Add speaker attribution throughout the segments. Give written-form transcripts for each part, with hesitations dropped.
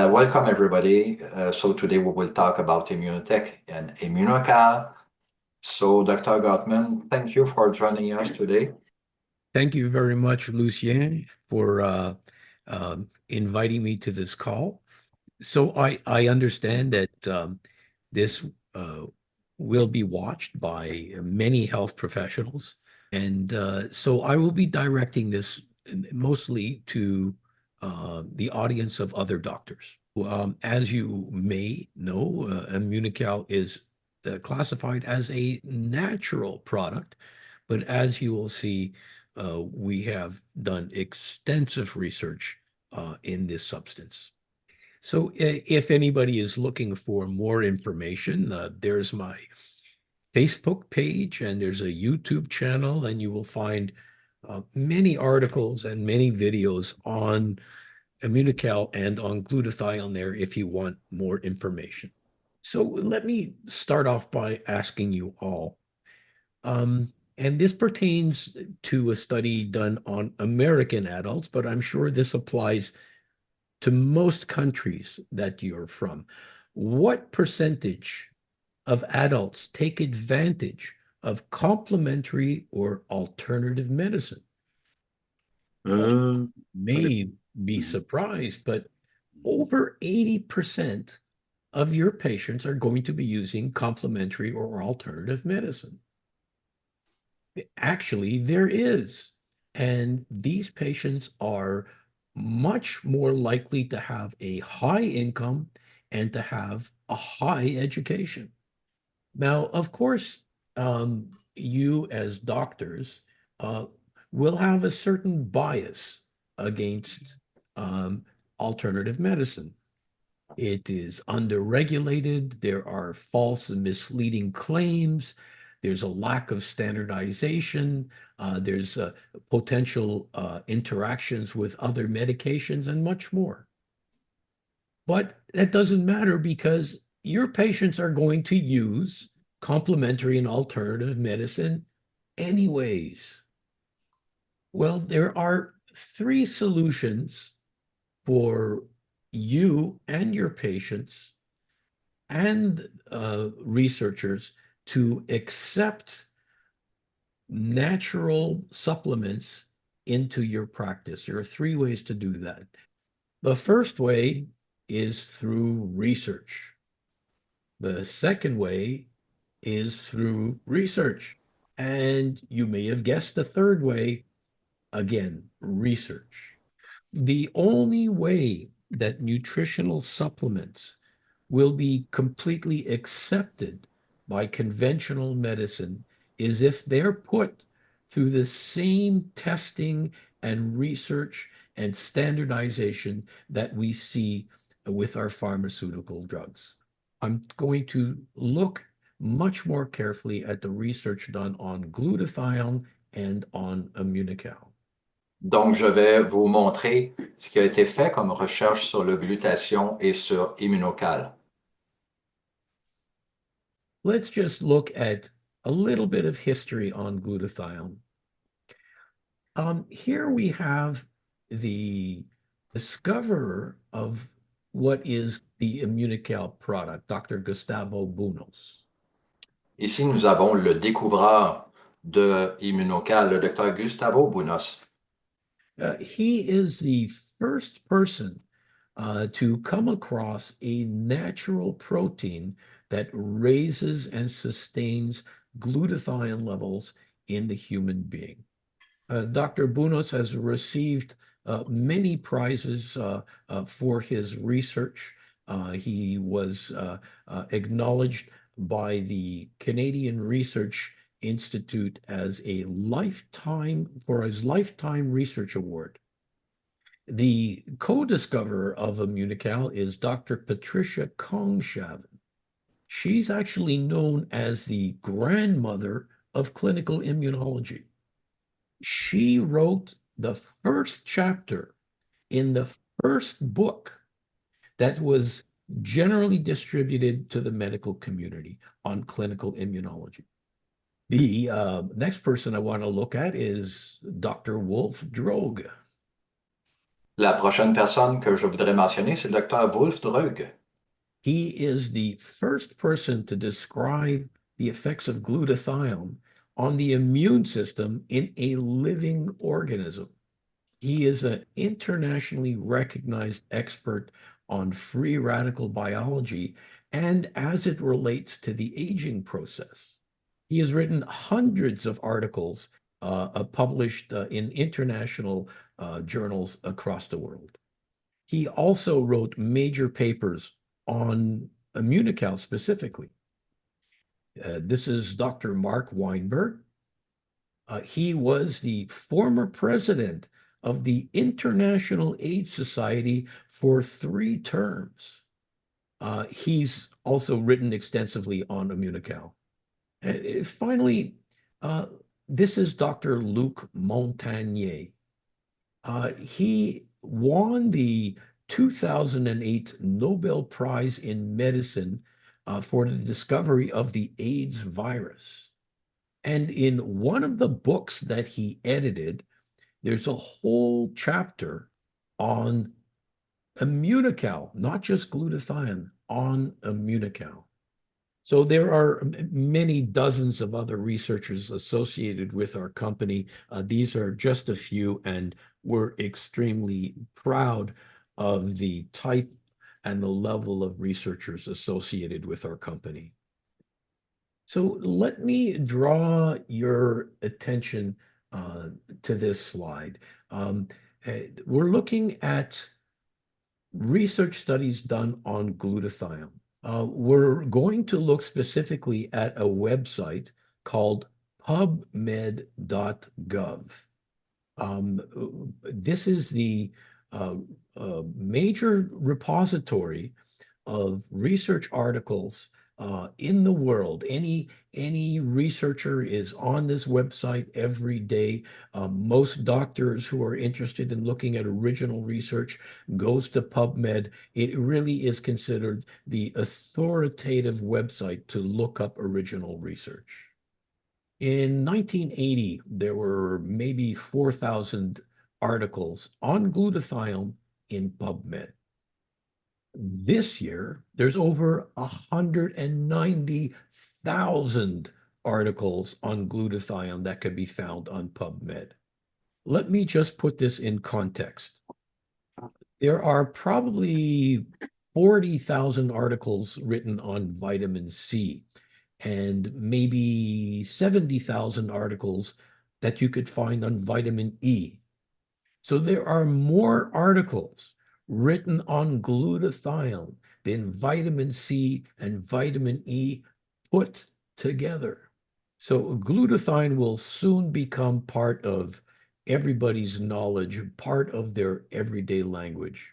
Speaker 1: Welcome, everybody. So today we will talk about Immunotec and Immunocal. So Dr. Gutman, thank you for joining us today.
Speaker 2: Thank you very much, Lucien, for inviting me to this call. So I understand that this uh, will be watched by many health professionals, and so I will be directing this mostly to the audience of other doctors. As you may know, Immunical is classified as a natural product, but as you will see, we have done extensive research in this substance. So if anybody is looking for more information, there's my Facebook page and there's a YouTube channel, and you will find many articles and many videos on Immunocal and on glutathione there if you want more information. So let me start off by asking you all, and this pertains to a study done on American adults, but I'm sure this applies to most countries that you're from. What percentage of adults take advantage of complementary or alternative medicine?
Speaker 1: Hmm.
Speaker 2: May be surprised, but over 80% of your patients are going to be using complementary or alternative medicine. Actually, there is. And these patients are much more likely to have a high income and to have a high education. Now, of course, you as doctors uh, will have a certain bias against um, alternative medicine. It is underregulated. There are false and misleading claims. There's a lack of standardization. There's potential interactions with other medications and much more. But that doesn't matter because your patients are going to use complementary and alternative medicine anyways. Well, there are three solutions for you and your patients and researchers to accept natural supplements into your practice. There are three ways to do that. The first way is through research. The second way is through research. And you may have guessed the third way, again, research. The only way that nutritional supplements will be completely accepted by conventional medicine is if they're put through the same testing and research and standardization that we see with our pharmaceutical drugs. I'm going to look much more carefully at the research done on glutathione and on Immunocal.
Speaker 1: Donc, je vais vous montrer ce qui a été fait comme recherche sur le glutathion et sur Immunocal.
Speaker 2: Let's just look at a little bit of history on glutathione. Here we have the discoverer of what is the Immunocal product, Dr. Gustavo Bunos.
Speaker 1: Ici, nous avons le découvreur de Immunocal, le Dr. Gustavo Bunos.
Speaker 2: He is the first person to come across a natural protein that raises and sustains glutathione levels in the human being. Dr. Bunos has received many prizes for his research. He was acknowledged by the Canadian Research Institute as a for his lifetime research award. The co-discoverer of Immunocal is Dr. Patricia Kongshaven. She's actually known as the grandmother of clinical immunology. She wrote the first chapter in the first book that was generally distributed to the medical community on clinical immunology. The next person I want to look at is Dr. Wolf Droge.
Speaker 1: La prochaine personne que je voudrais mentionner, c'est le docteur Wolf-Drug.
Speaker 2: He is the first person to describe the effects of glutathione on the immune system in a living organism. He is an internationally recognized expert on free radical biology and as it relates to the aging process. He has written hundreds of articles published in international journals across the world. He also wrote major papers on Immunocal specifically. This is Dr. Mark Weinberg. He was the former president of the International AIDS Society for 3 terms. He's also written extensively on Immunocal. And finally, uh, this is Dr. Luc Montagnier. He won the 2008 Nobel Prize in Medicine for the discovery of the AIDS virus. And in one of the books that he edited, there's a whole chapter on Immunocal, not just glutathione, on Immunocal. So there are many dozens of other researchers associated with our company. These are just a few, and we're extremely proud of the type and the level of researchers associated with our company. So let me draw your attention to this slide. Um, we're looking at research studies done on glutathione. We're going to look specifically at a website called pubmed.gov. This is the major repository of research articles in the world. Any researcher is on this website every day. Most doctors who are interested in looking at original research goes to PubMed. It really is considered the authoritative website to look up original research. In 1980, there were maybe 4,000 articles on glutathione in PubMed. This year, there's over 190,000 articles on glutathione that could be found on PubMed. Let me just put this in context. There are probably 40,000 articles written on vitamin C and maybe 70,000 articles that you could find on vitamin E. So there are more articles written on glutathione than vitamin C and vitamin E put together. So glutathione will soon become part of everybody's knowledge, part of their everyday language.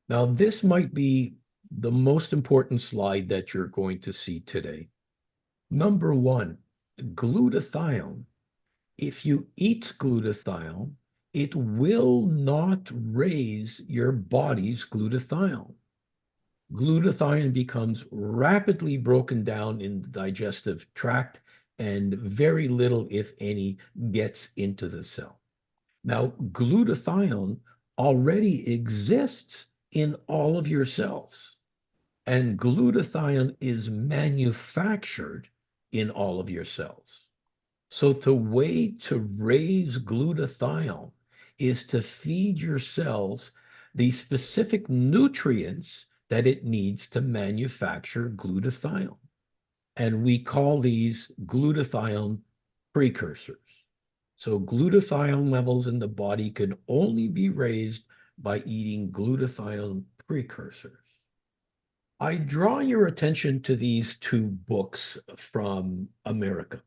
Speaker 2: Now, this might be the most important slide that you're going to see today. Number one, glutathione. If you eat glutathione, it will not raise your body's glutathione. Glutathione becomes rapidly broken down in the digestive tract, and very little, if any, gets into the cell. Now, glutathione already exists in all of your cells, and glutathione is manufactured in all of your cells. So the way to raise glutathione is to feed your cells the specific nutrients that it needs to manufacture glutathione. And we call these glutathione precursors. So glutathione levels in the body can only be raised by eating glutathione precursors. I draw your attention to these two books from America.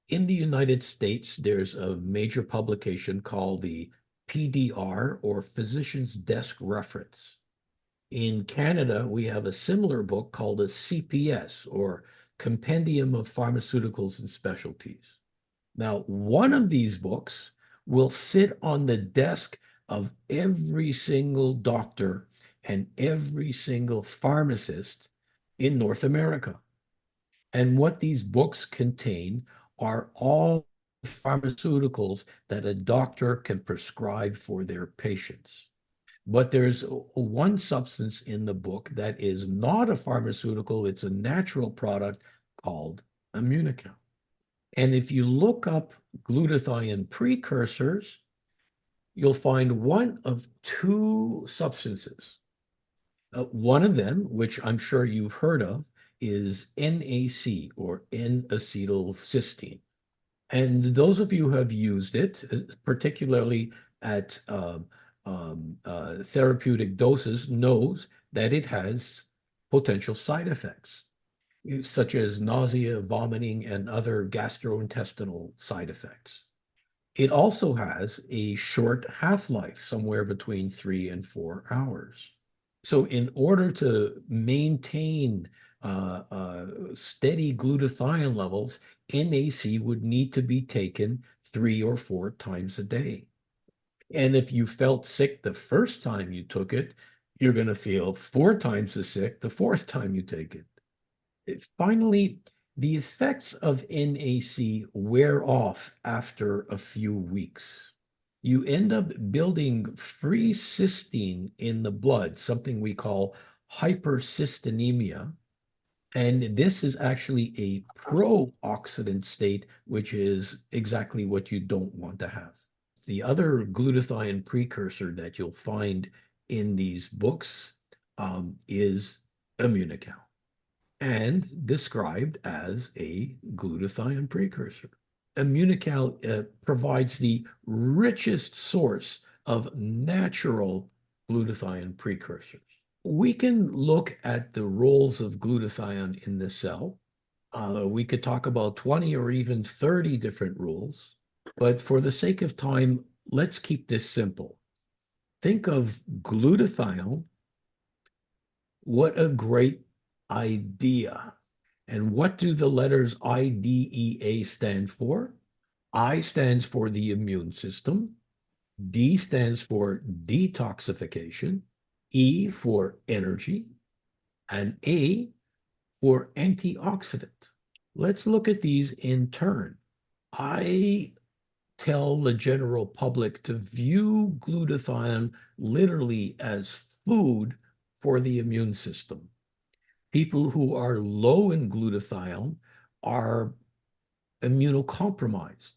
Speaker 2: In the United States, there's a major publication called the PDR, or Physician's Desk Reference. In Canada, we have a similar book called a CPS, or Compendium of Pharmaceuticals and Specialties. Now, one of these books will sit on the desk of every single doctor and every single pharmacist in North America. And what these books contain are all pharmaceuticals that a doctor can prescribe for their patients. But there's one substance in the book that is not a pharmaceutical, it's a natural product called Immunocal. And if you look up glutathione precursors, you'll find one of two substances. One of them, which I'm sure you've heard of, is NAC or N-acetylcysteine. And those of you who have used it, particularly at therapeutic doses, knows that it has potential side effects, such as nausea, vomiting, and other gastrointestinal side effects. It also has a short half-life, somewhere between 3 and 4 hours. So in order to maintain steady glutathione levels, NAC would need to be taken 3 or 4 times a day. And if you felt sick the first time you took it, you're going to feel 4 times as sick the fourth time you take it. Finally, the effects of NAC wear off after a few weeks. You end up building free cysteine in the blood, something we call hypercystinemia. And this is actually a pro-oxidant state, which is exactly what you don't want to have. The other glutathione precursor that you'll find in these books is Immunocal, and described as a glutathione precursor. Immunocal provides the richest source of natural glutathione precursors. We can look at the roles of glutathione in the cell. We could talk about 20 or even 30 different rules, but for the sake of time, let's keep this simple. Think of glutathione. What a great idea. And what do the letters IDEA stand for? I stands for the immune system. D stands for detoxification. E for energy. And A for antioxidant. Let's look at these in turn. I tell the general public to view glutathione literally as food for the immune system. People who are low in glutathione are immunocompromised.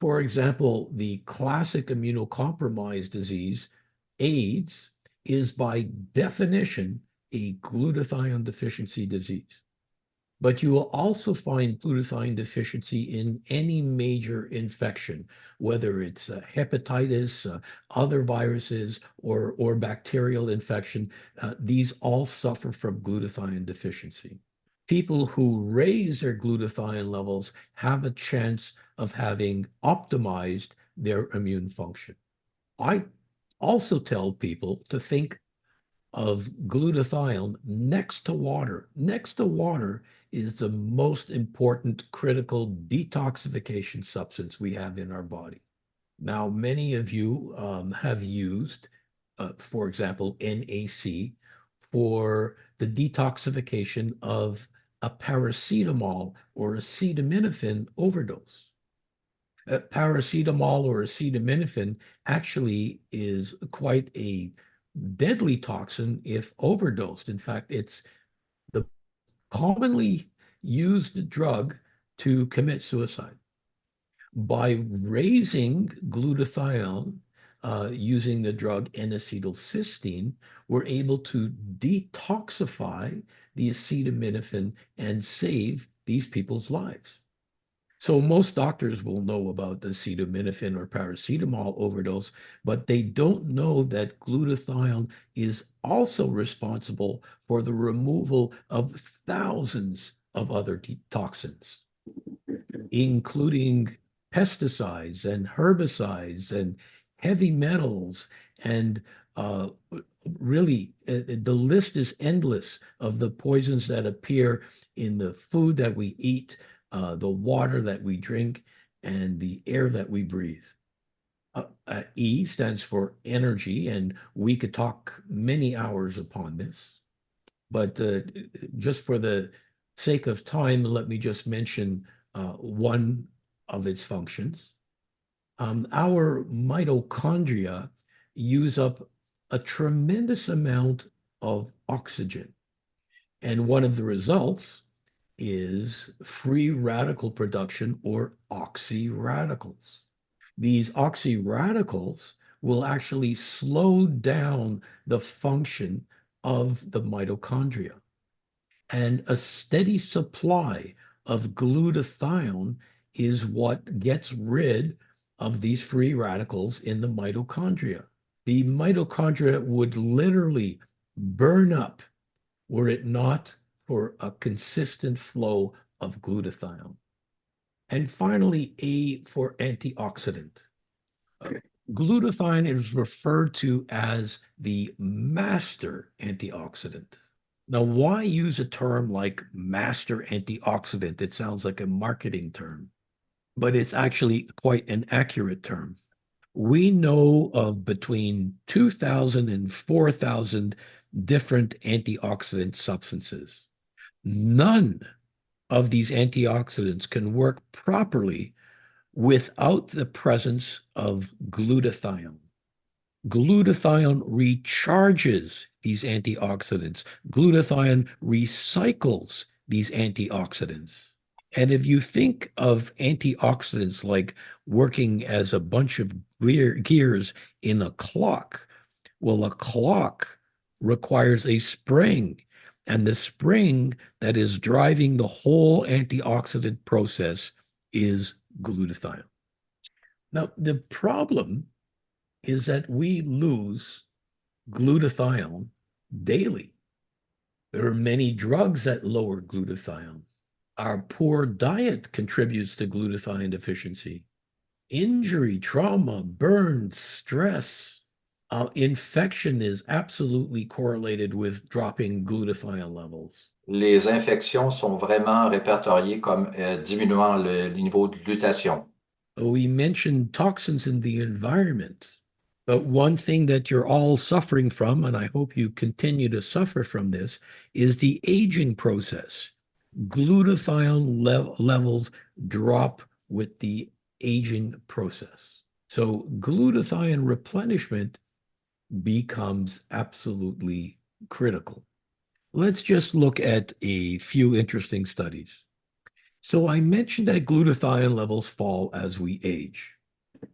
Speaker 2: For example, the classic immunocompromised disease, AIDS, is by definition a glutathione deficiency disease. But you will also find glutathione deficiency in any major infection, whether it's hepatitis, other viruses, or bacterial infection. These all suffer from glutathione deficiency. People who raise their glutathione levels have a chance of having optimized their immune function. I also tell people to think of glutathione next to water. Next to water is the most important critical detoxification substance we have in our body. Now, many of you have used, for example, NAC for the detoxification of a paracetamol or acetaminophen overdose. Paracetamol or acetaminophen actually is quite a deadly toxin if overdosed. In fact, it's the commonly used drug to commit suicide. By raising glutathione using the drug N-acetylcysteine, we're able to detoxify the acetaminophen and save these people's lives. So most doctors will know about the acetaminophen or paracetamol overdose, but they don't know that glutathione is also responsible for the removal of thousands of other toxins, including pesticides and herbicides and heavy metals. And really, the list is endless of the poisons that appear in the food that we eat, the water that we drink, and the air that we breathe. E stands for energy, and we could talk many hours upon this. But just for the sake of time, let me just mention one of its functions. Our mitochondria use up a tremendous amount of oxygen. And one of the results is free radical production or oxyradicals. These oxyradicals will actually slow down the function of the mitochondria. And a steady supply of glutathione is what gets rid of these free radicals in the mitochondria. The mitochondria would literally burn up were it not for a consistent flow of glutathione. And finally, A for antioxidant. Glutathione is referred to as the master antioxidant. Now, why use a term like master antioxidant? It sounds like a marketing term, but it's actually quite an accurate term. We know of between 2,000 and 4,000 different antioxidant substances. None of these antioxidants can work properly without the presence of glutathione. Glutathione recharges these antioxidants. Glutathione recycles these antioxidants. And if you think of antioxidants like working as a bunch of gears in a clock, well, a clock requires a spring, and the spring that is driving the whole antioxidant process is glutathione. Now, the problem is that we lose glutathione daily. There are many drugs that lower glutathione. Our poor diet contributes to glutathione deficiency. Injury, trauma, burns, stress, infection is absolutely correlated with dropping glutathione levels.
Speaker 1: Les infections sont vraiment répertoriées comme diminuant le niveau de glutathion.
Speaker 2: We mentioned toxins in the environment, but one thing that you're all suffering from, and I hope you continue to suffer from this, is the aging process. Glutathione levels drop with the aging process. So glutathione replenishment becomes absolutely critical. Let's just look at a few interesting studies. So I mentioned that glutathione levels fall as we age.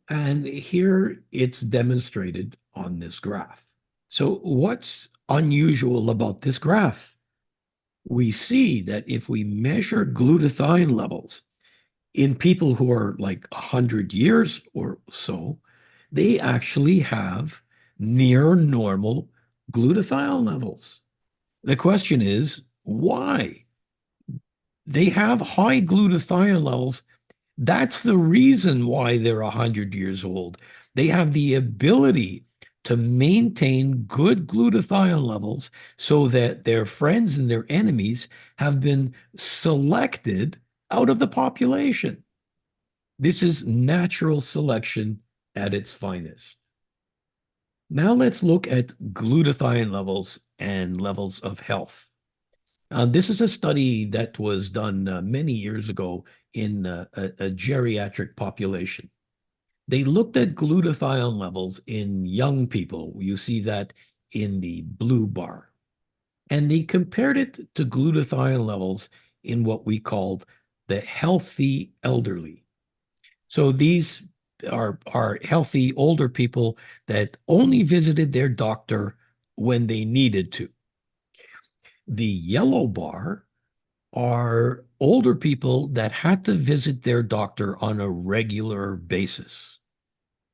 Speaker 2: And here it's demonstrated on this graph. So what's unusual about this graph? We see that if we measure glutathione levels in people who are like 100 years or so, they actually have near normal glutathione levels. The question is, why? They have high glutathione levels. That's the reason why they're 100 years old. They have the ability to maintain good glutathione levels so that their friends and their enemies have been selected out of the population. This is natural selection at its finest. Now let's look at glutathione levels and levels of health. This is a study that was done many years ago in a geriatric population. They looked at glutathione levels in young people. You see that in the blue bar. And they compared it to glutathione levels in what we called the healthy elderly. So these are healthy older people that only visited their doctor when they needed to. The yellow bar are older people that had to visit their doctor on a regular basis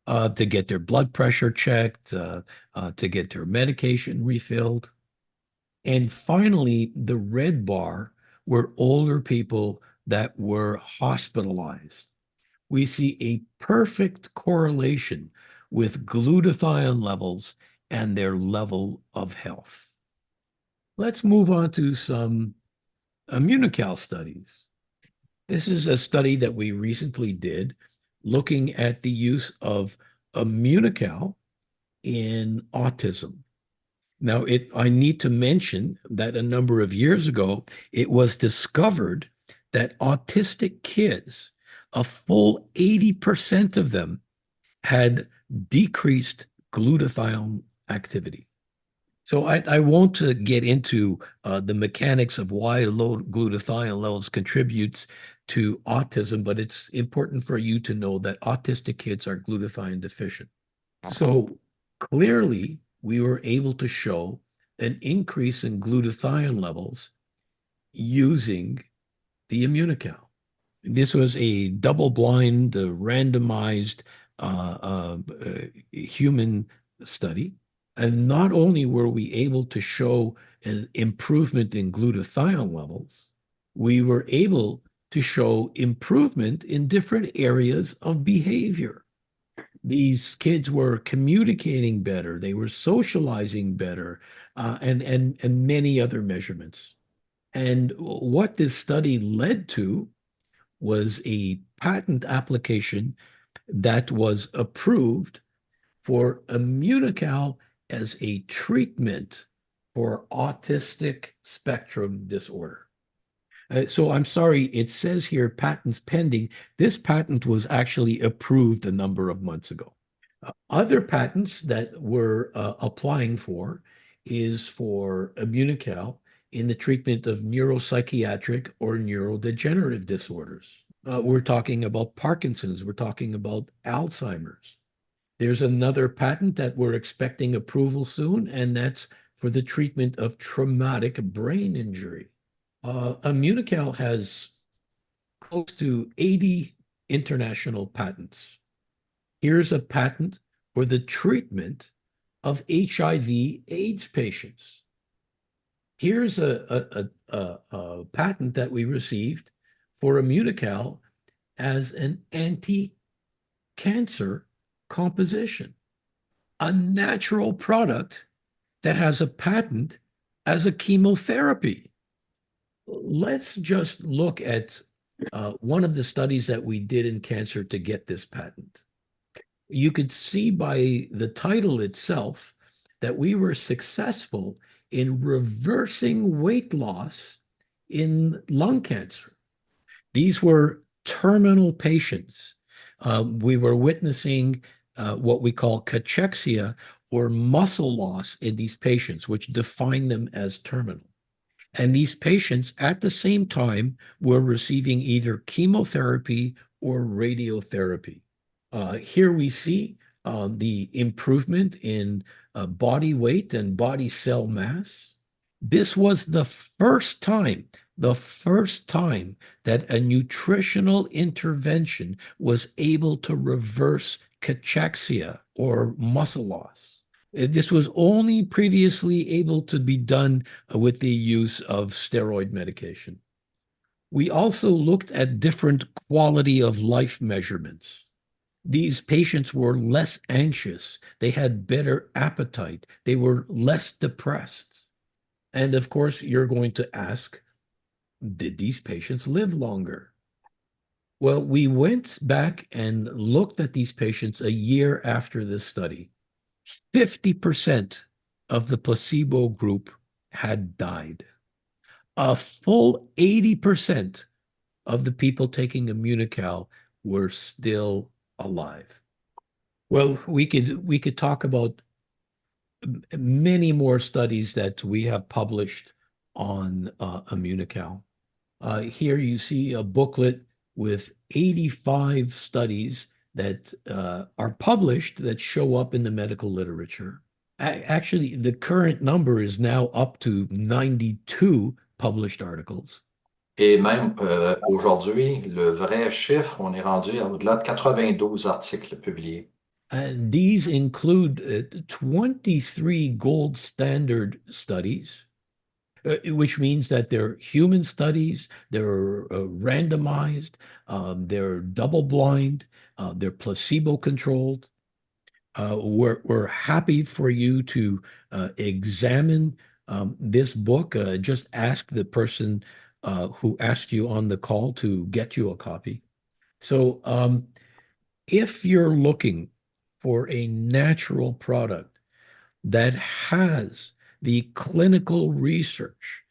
Speaker 2: to get their blood pressure checked, to get their medication refilled. And finally, the red bar were older people that were hospitalized. We see a perfect correlation with glutathione levels and their level of health. Let's move on to some Immunocal studies. This is a study that we recently did looking at the use of Immunocal in autism. Now, I need to mention that a number of years ago, it was discovered that autistic kids a full 80% of them had decreased glutathione activity. So I won't get into the mechanics of why low glutathione levels contributes to autism, but it's important for you to know that autistic kids are glutathione deficient. So clearly, we were able to show an increase in glutathione levels using the Immunocal. This was a double-blind, randomized human study. And not only were we able to show an improvement in glutathione levels, we were able to show improvement in different areas of behavior. These kids were communicating better, they were socializing better, and many other measurements. And what this study led to was a patent application that was approved for Immunocal as a treatment for autistic spectrum disorder. So I'm sorry, it says here patents pending. This patent was actually approved a number of months ago. Other patents that we're applying for is for Immunocal in the treatment of neuropsychiatric or neurodegenerative disorders. We're talking about Parkinson's, we're talking about Alzheimer's. There's another patent that we're expecting approval soon, and that's for the treatment of traumatic brain injury. Immunocal has close to 80 international patents. Here's a patent for the treatment of HIV/AIDS patients. Here's a patent that we received for Immunocal as an anti-cancer composition, a natural product that has a patent as a chemotherapy. Let's just look at one of the studies that we did in cancer to get this patent. You could see by the title itself that we were successful in reversing weight loss in lung cancer. These were terminal patients. We were witnessing what we call cachexia or muscle loss in these patients, which define them as terminal. And these patients at the same time were receiving either chemotherapy or radiotherapy. Here we see the improvement in body weight and body cell mass. This was the first time that a nutritional intervention was able to reverse cachexia or muscle loss. This was only previously able to be done with the use of steroid medication. We also looked at different quality of life measurements. These patients were less anxious. They had better appetite. They were less depressed. And of course, you're going to ask, did these patients live longer? Well, we went back and looked at these patients a year after this study. 50% of the placebo group had died. A full 80% of the people taking Immunocal were still alive. Well, we could talk about many more studies that we have published on Immunocal. Here you see a booklet with 85 studies that are published that show up in the medical literature. Actually, the current number is now up to 92 published articles.
Speaker 1: Et même aujourd'hui, le vrai chiffre, on est rendu au-delà de 92 articles publiés.
Speaker 2: And these include 23 gold standard studies, which means that they're human studies, they're randomized, they're double-blind, they're placebo-controlled. We're happy for you to examine this book. Just ask the person who asked you on the call to get you a copy. So if you're looking for a natural product that has the clinical research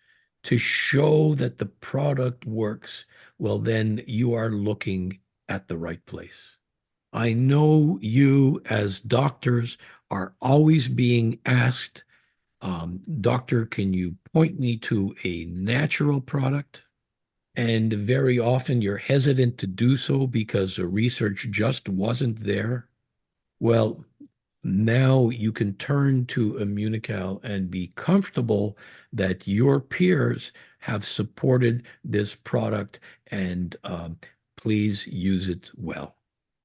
Speaker 2: to show that the product works, well, then you are looking at the right place. I know you as doctors are always being asked, Doctor, can you point me to a natural product? And very often you're hesitant to do so because the research just wasn't there. Well, now you can turn to Immunocal and be comfortable that your peers have supported this product, and please use it well.